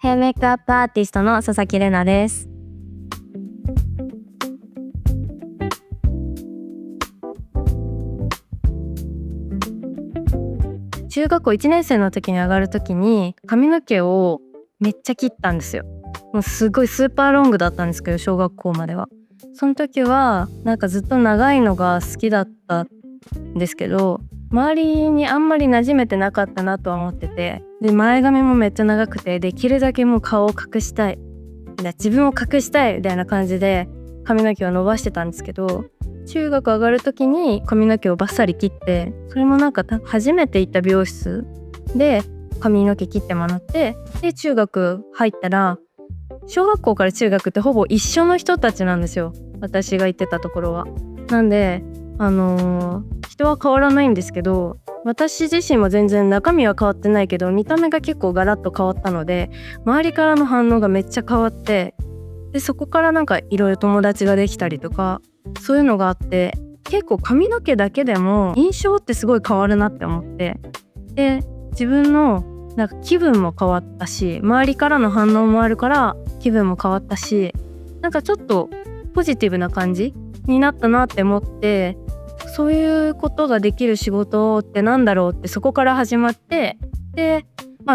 ヘアメイクアップアーティストの佐々木玲奈です。中学校1年生の時に上がる時に髪の毛をめっちゃ切ったんですよ。もうすごいスーパーロングだったんですけど、小学校までは。その時はなんかずっと長いのが好きだったんですけど、周りにあんまり馴染めてなかったなとは思ってて、で前髪もめっちゃ長くて、できるだけもう顔を隠したい、自分を隠したいみたいな感じで髪の毛を伸ばしてたんですけど、中学上がる時に髪の毛をバッサリ切って、それもなんか初めて行った美容室で髪の毛切ってもらって、で中学入ったら、小学校から中学ってほぼ一緒の人たちなんですよ、私が行ってたところは。なんで人は変わらないんですけど、私自身も全然中身は変わってないけど、見た目が結構ガラッと変わったので、周りからの反応がめっちゃ変わって、でそこからなんかいろいろ友達ができたりとか、そういうのがあって、結構髪の毛だけでも印象ってすごい変わるなって思って、で自分のなんか気分も変わったし、周りからの反応もあるから気分も変わったし、なんかちょっとポジティブな感じになったなって思って、そういうことができる仕事ってなんだろうって、そこから始まって、で、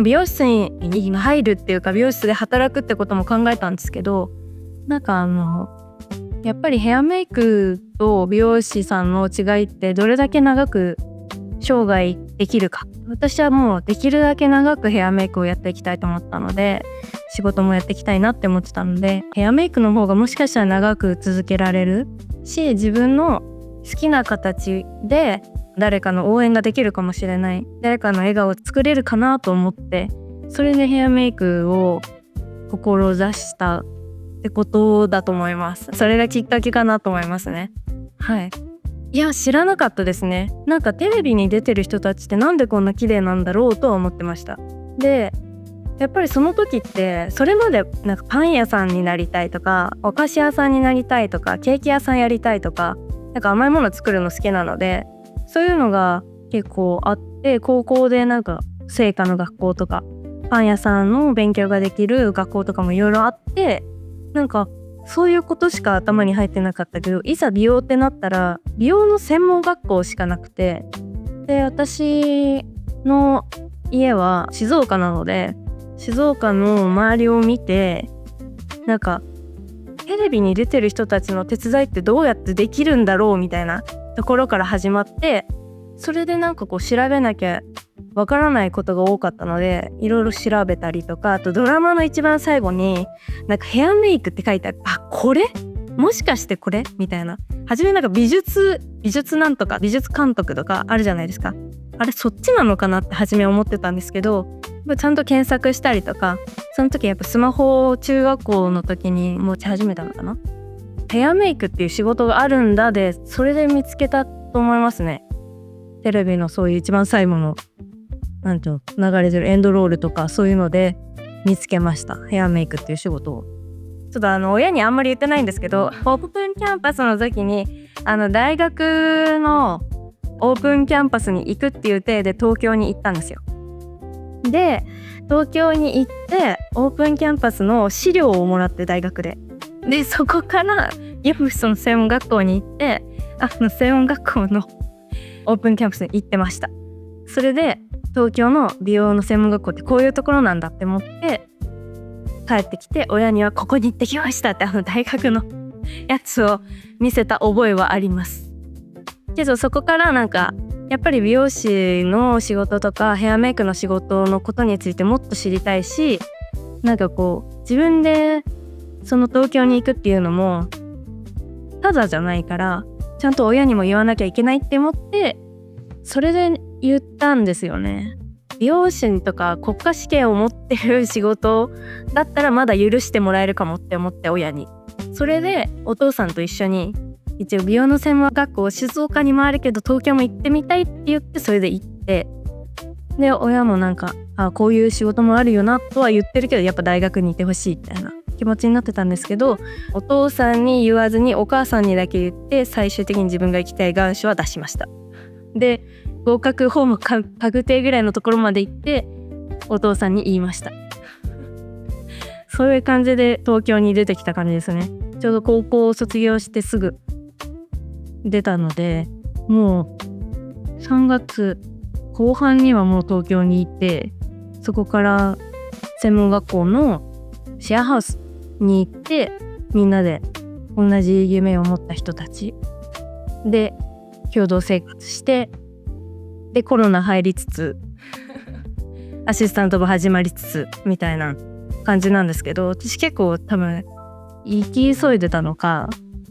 美容室に入るっていうか、美容室で働くってことも考えたんですけど、なんかやっぱりヘアメイクと美容師さんの違いってどれだけ長く生涯できるか。私はもうできるだけ長くヘアメイクをやっていきたいと思ったので、仕事もやっていきたいなって思ってたので、ヘアメイクの方がもしかしたら長く続けられるし、自分の好きな形で誰かの応援ができるかもしれない、誰かの笑顔を作れるかなと思って、それでヘアメイクを志したってことだと思います。それがきっかけかなと思いますね。はい。いや、知らなかったですね。なんかテレビに出てる人たちってなんでこんな綺麗なんだろうとは思ってました。でやっぱりその時って、それまでなんかパン屋さんになりたいとか、お菓子屋さんになりたいとか、ケーキ屋さんやりたいとか、なんか甘いもの作るの好きなので、そういうのが結構あって、高校でなんか製菓の学校とかパン屋さんの勉強ができる学校とかもいろいろあって、なんかそういうことしか頭に入ってなかったけど、いざ美容ってなったら美容の専門学校しかなくて、で私の家は静岡なので、静岡の周りを見て、なんかテレビに出てる人たちの手伝いってどうやってできるんだろうみたいなところから始まって、それでなんかこう調べなきゃわからないことが多かったので、いろいろ調べたりとか、あとドラマの一番最後になんかヘアメイクって書いてある、あ、これもしかしてこれみたいな。初めなんか美術なんとか美術監督とかあるじゃないですか。あれそっちなのかなって初め思ってたんですけど、ちゃんと検索したりとか、その時やっぱスマホを中学校の時に持ち始めたのかな。ヘアメイクっていう仕事があるんだで、それで見つけたと思いますね。テレビのそういう一番最後のなんていうの、流れてるエンドロールとかそういうので見つけました、ヘアメイクっていう仕事を。ちょっと親にあんまり言ってないんですけど、オープンキャンパスの時に大学のオープンキャンパスに行くっていう体で東京に行ったんですよ。で東京に行ってオープンキャンパスの資料をもらって、大学でそこからギフスの専門学校に行って、専門学校のオープンキャンパスに行ってました。それで東京の美容の専門学校ってこういうところなんだって思って帰ってきて、親にはここに行ってきましたって大学のやつを見せた覚えはありますけど、そこからなんかやっぱり美容師の仕事とかヘアメイクの仕事のことについてもっと知りたいし、なんかこう自分でその東京に行くっていうのもただじゃないから、ちゃんと親にも言わなきゃいけないって思って、それで言ったんですよね。美容師とか国家試験を持ってる仕事だったらまだ許してもらえるかもって思って、親に。それでお父さんと一緒に、一応美容の専門学校静岡にもあるけど東京も行ってみたいって言って、それで行って、で親もなんかこういう仕事もあるよなとは言ってるけど、やっぱ大学にいてほしいみたいな気持ちになってたんですけど、お父さんに言わずにお母さんにだけ言って、最終的に自分が行きたい願書は出しました。で合格ホーム確定ぐらいのところまで行ってお父さんに言いました。そういう感じで東京に出てきた感じですね。ちょうど高校を卒業してすぐ出たので、もう3月後半にはもう東京にいて、そこから専門学校のシェアハウスに行って、みんなで同じ夢を持った人たちで共同生活して、でコロナ入りつつアシスタント部始まりつつみたいな感じなんですけど、私結構多分行き急いでたのか、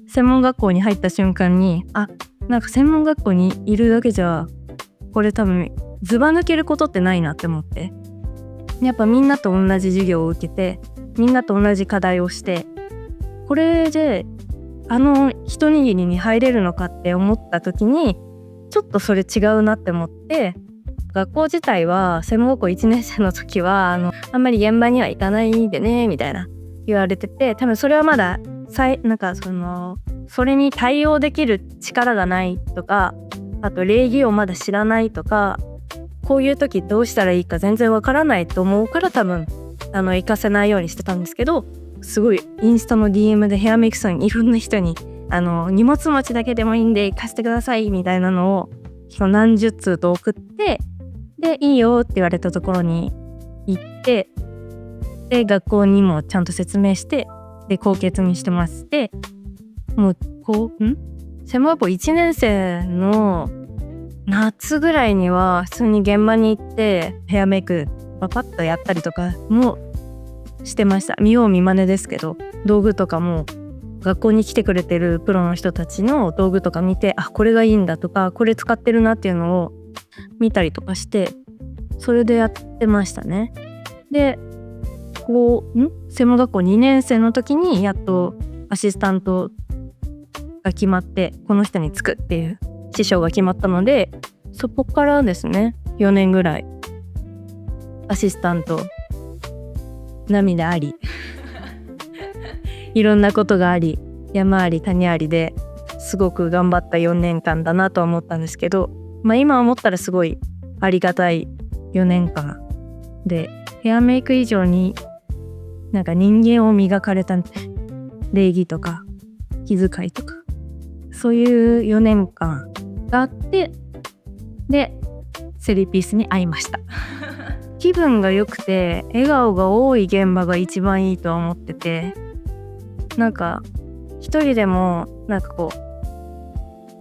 専門学校に入った瞬間になんか専門学校にいるだけじゃこれ多分ずば抜けることってないなって思って、やっぱみんなと同じ授業を受けて、みんなと同じ課題をして、これで一握りに入れるのかって思った時にちょっとそれ違うなって思って、学校自体は専門学校1年生の時はあんまり現場には行かないでねみたいな言われてて、多分それはまだなんかそれに対応できる力がないとか、あと礼儀をまだ知らないとか、こういう時どうしたらいいか全然わからないと思うから多分行かせないようにしてたんですけど、すごいインスタの DM でヘアメイクさんいろんな人に荷物持ちだけでもいいんで行かせてくださいみたいなのを何十通と送って、でいいよって言われたところに行って、で学校にもちゃんと説明して、で高血にしてまして、もう専門学校1年生の夏ぐらいには普通に現場に行ってヘアメイクパパッとやったりとかもしてました。見よう見まねですけど、道具とかも学校に来てくれてるプロの人たちの道具とか見て、これがいいんだとか、これ使ってるなっていうのを見たりとかして、それでやってましたね。で専門学校2年生の時にやっとアシスタントが決まって、この人につくっていう師匠が決まったので、そこからですね4年ぐらいアシスタント、涙ありいろんなことがあり、山あり谷ありですごく頑張った4年間だなとは思ったんですけど、今思ったらすごいありがたい4年間で、ヘアメイク以上になんか人間を磨かれた、礼儀とか気遣いとか、そういう4年間があって、でセリピースに会いました気分が良くて笑顔が多い現場が一番いいとは思ってて、なんか一人でもなんか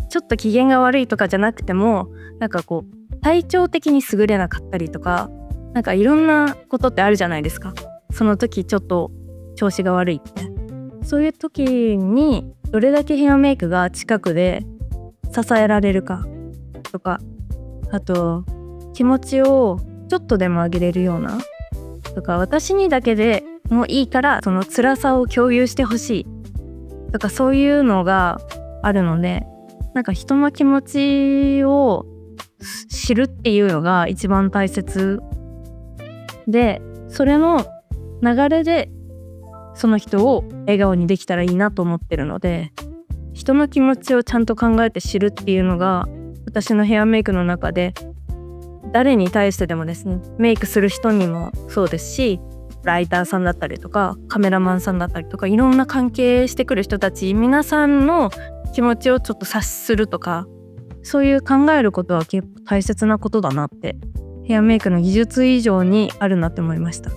ちょっと機嫌が悪いとかじゃなくても、なんか体調的に優れなかったりとか、なんかいろんなことってあるじゃないですか。その時ちょっと調子が悪いって、そういう時にどれだけヘアメイクが近くで支えられるかとか、あと気持ちをちょっとでも上げれるようなとか、私にだけでもいいからその辛さを共有してほしいとか、そういうのがあるので、なんか人の気持ちを知るっていうのが一番大切で、それの流れでその人を笑顔にできたらいいなと思ってるので、人の気持ちをちゃんと考えて知るっていうのが私のヘアメイクの中で、誰に対してでもですね、メイクする人にもそうですし、ライターさんだったりとかカメラマンさんだったりとか、いろんな関係してくる人たち、皆さんの気持ちをちょっと察するとか、そういう考えることは結構大切なことだなって、ヘアメイクの技術以上にあるなって思いました。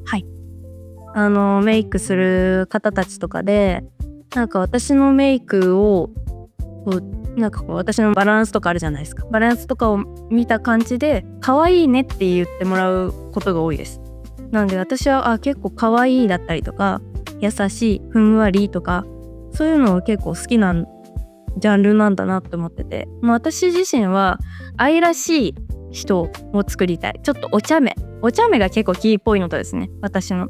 はい、メイクする方たちとかで、なんか私のメイクをなんか私のバランスとかあるじゃないですか。バランスとかを見た感じで可愛いねって言ってもらうことが多いです。なので私は結構可愛いだったりとか、優しい、ふんわりとか、そういうのを結構好きなジャンルなんだなって思ってて、私自身は愛らしい人を作りたい。ちょっとお茶目が結構キーポイントですね。私の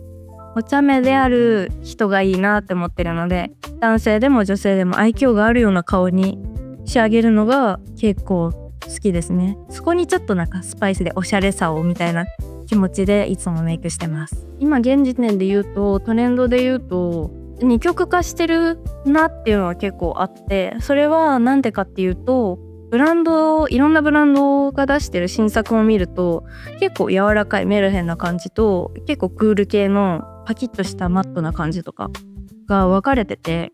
お茶目である人がいいなって思ってるので、男性でも女性でも愛嬌があるような顔に仕上げるのが結構好きですね。そこにちょっとなんかスパイスでおしゃれさをみたいな気持ちでいつもメイクしてます。今現時点で言うと、トレンドで言うと二極化してるなっていうのは結構あって、それはなんでかっていうと、いろんなブランドが出してる新作を見ると結構柔らかいメルヘンな感じと、結構クール系のパキッとしたマットな感じとかが分かれてて、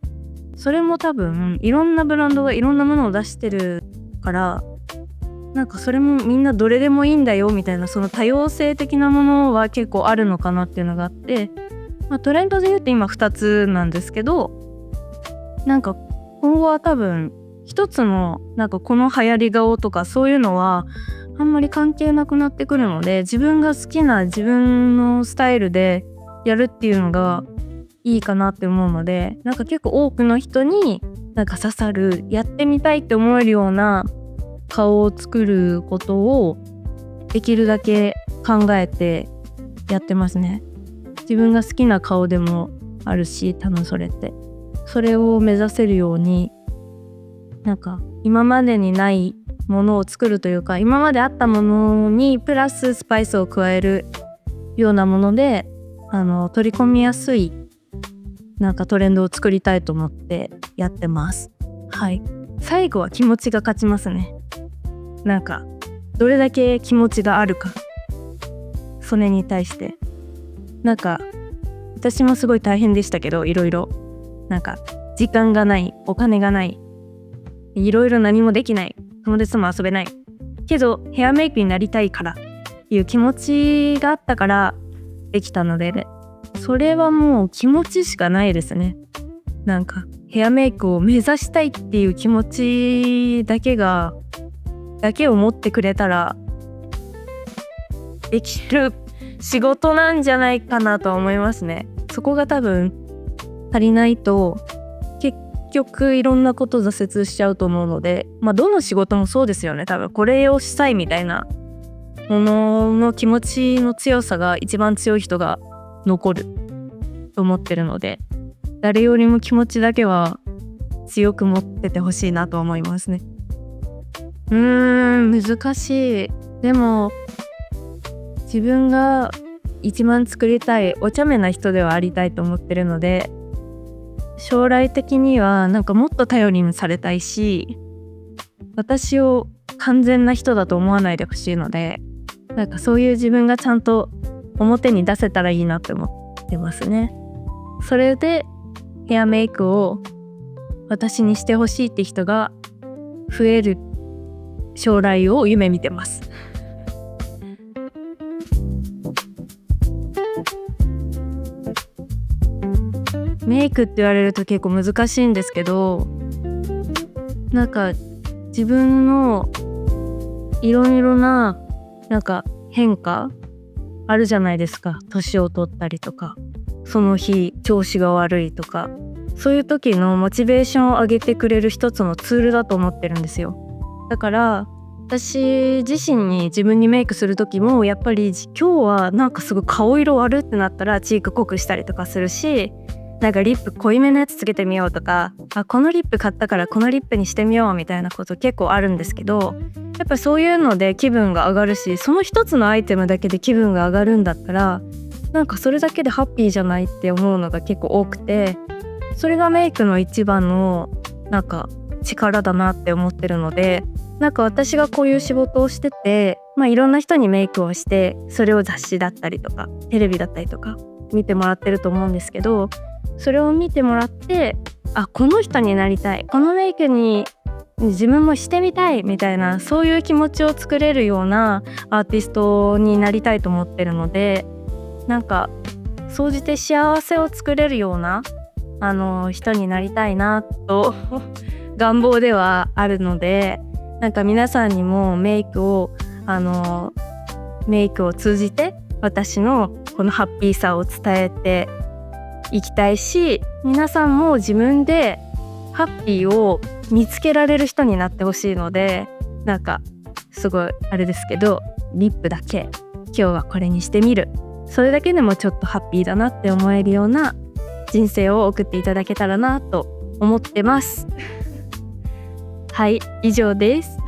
それも多分いろんなブランドがいろんなものを出してるから、なんかそれもみんなどれでもいいんだよみたいな、その多様性的なものは結構あるのかなっていうのがあって、トレンドで言うと今2つなんですけど、なんか今後は多分一つのなんかこの流行り顔とかそういうのはあんまり関係なくなってくるので、自分が好きな自分のスタイルでやるっていうのがいいかなって思うので、なんか結構多くの人になんか刺さる、やってみたいって思えるような顔を作ることをできるだけ考えてやってますね。自分が好きな顔でもあるし、多分それを目指せるように、なんか今までにないものを作るというか、今まであったものにプラススパイスを加えるようなもので取り込みやすいなんかトレンドを作りたいと思ってやってます。はい。最後は気持ちが勝ちますね。なんかどれだけ気持ちがあるか、それに対してなんか私もすごい大変でしたけど、いろいろなんか時間がない、お金がない、いろいろ何もできない、友達とも遊べないけどヘアメイクになりたいからいう気持ちがあったからできたので、それはもう気持ちしかないですね。なんかヘアメイクを目指したいっていう気持ちだけを持ってくれたらできる仕事なんじゃないかなと思いますね。そこが多分足りないと結局いろんなこと挫折しちゃうと思うので、どの仕事もそうですよね。多分これをしたいみたいなものの気持ちの強さが一番強い人が残ると思ってるので、誰よりも気持ちだけは強く持っててほしいなと思いますね。難しい。でも自分が一番作りたいお茶目な人ではありたいと思ってるので、将来的にはなんかもっと頼りにされたいし、私を完全な人だと思わないでほしいので、なんかそういう自分がちゃんと表に出せたらいいなって思ってますね。それでヘアメイクを私にしてほしいって人が増える将来を夢見てます。メイクって言われると結構難しいんですけど、なんか自分のいろいろななんか変化あるじゃないですか。年を取ったりとか、その日調子が悪いとか、そういう時のモチベーションを上げてくれる一つのツールだと思ってるんですよ。だから私自身に自分にメイクする時も、やっぱり今日はなんかすごい顔色悪ってなったらチーク濃くしたりとかするし、なんかリップ濃いめのやつつけてみようとか、このリップ買ったからこのリップにしてみようみたいなこと結構あるんですけど、やっぱそういうので気分が上がるし、その一つのアイテムだけで気分が上がるんだったら、なんかそれだけでハッピーじゃないって思うのが結構多くて、それがメイクの一番のなんか力だなって思ってるので、なんか私がこういう仕事をしてて、いろんな人にメイクをして、それを雑誌だったりとかテレビだったりとか見てもらってると思うんですけど、それを見てもらって、この人になりたい、このメイクに自分もしてみたいみたいな、そういう気持ちを作れるようなアーティストになりたいと思ってるので、なんか総じて幸せを作れるような人になりたいなと願望ではあるので、なんか皆さんにもメイクを通じて私のこのハッピーさを伝えていきたいし、皆さんも自分でハッピーを見つけられる人になってほしいので、なんかすごいあれですけど、リップだけ今日はこれにしてみる、それだけでもちょっとハッピーだなって思えるような人生を送っていただけたらなと思ってますはい、以上です。